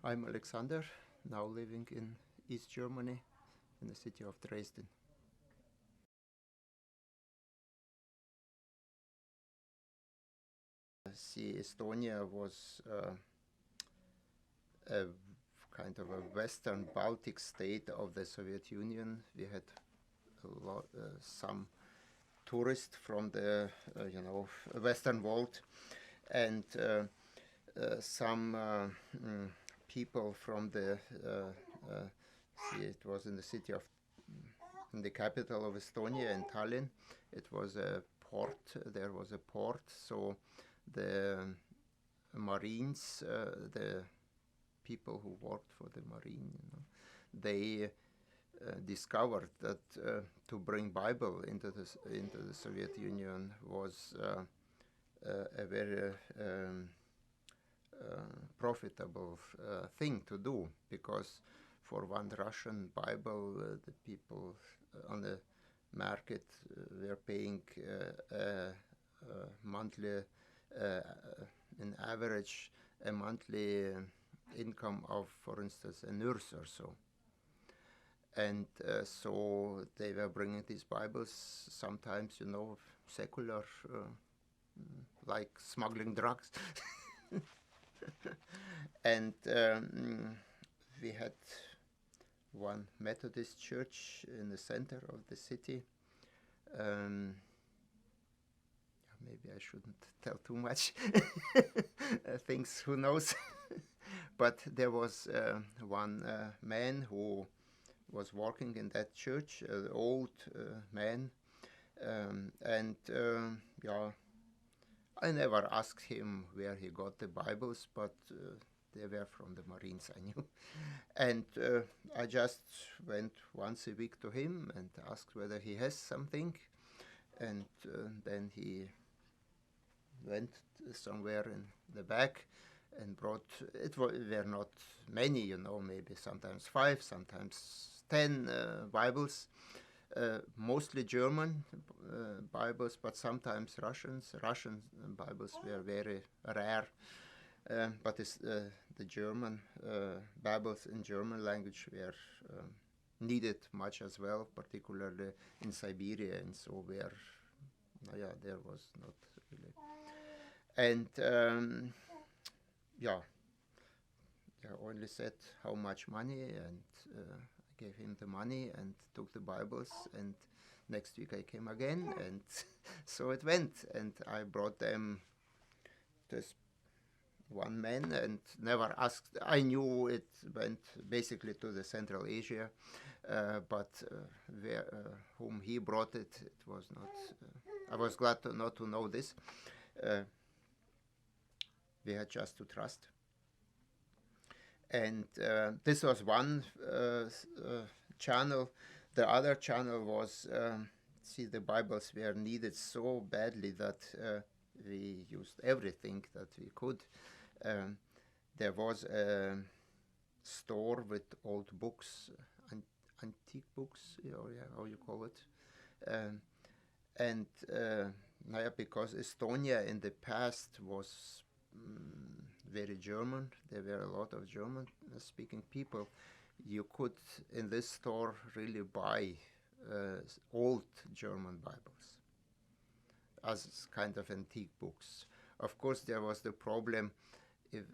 I'm Alexander, now living in East Germany, in the city of Dresden. See, Estonia was a kind of a Western Baltic state of the Soviet Union. We had some tourists from the Western world, and some people from the it was in the city of in the capital of Estonia, in Tallinn. It was a port. There was a port, so the Marines, the people who worked for the Marine, they discovered that to bring Bible into the Soviet Union was a very profitable thing to do, because for one Russian Bible, the people on the market were paying monthly, in average, a monthly income of, for instance, a nurse or so. And so they were bringing these Bibles, sometimes, secular, like smuggling drugs. And we had one Methodist church in the center of the city. Maybe I shouldn't tell too much things, who knows. But there was one man who was working in that church, an old man, and I never asked him where he got the Bibles, but they were from the Marines, I knew. And I just went once a week to him and asked whether he has something. And then he went somewhere in the back and brought, were not many, maybe sometimes 5, sometimes 10 Bibles. Mostly German Bibles, but sometimes Russians. Russian Bibles were very rare, but the German Bibles in German language were needed much as well, particularly in Siberia, and so where, there was not really. And I only said how much money, and gave him the money and took the Bibles, and next week I came again, and so it went, and I brought them this one man and never asked. I knew it went basically to the Central Asia, but whom he brought it was not. I was glad not to know this. We had just to trust. And this was one channel. The other channel was, the Bibles were needed so badly that we used everything that we could. There was a store with old books, antique books, how you call it. And because Estonia in the past was very German. There were a lot of German-speaking people. You could, in this store, really buy old German Bibles as kind of antique books. Of course, there was the problem, if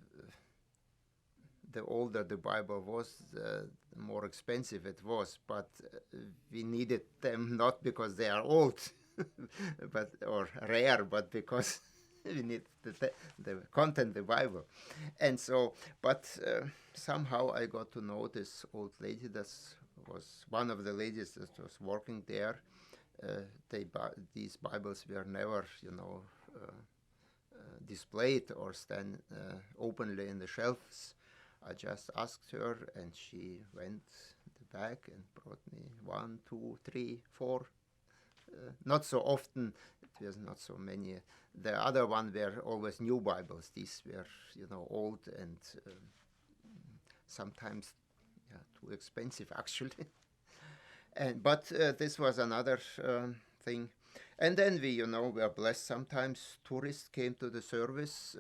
the older the Bible was, the more expensive it was, but we needed them not because they are old or rare, but because we need the content, the Bible. And so, but somehow I got to know this old lady. That was one of the ladies that was working there. These Bibles were never, displayed or stand openly in the shelves. I just asked her, and she went back and brought me 1, 2, 3, 4. Not so often. It was not so many. The other one were always new Bibles. These were, old and sometimes too expensive, actually. But this was another thing. And then we, were blessed. Sometimes tourists came to the service,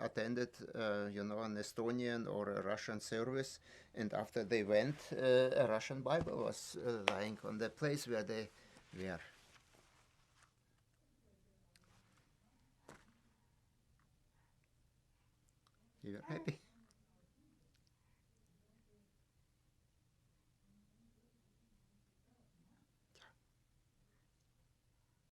attended, an Estonian or a Russian service, and after they went, a Russian Bible was lying on the place where they were. You were happy?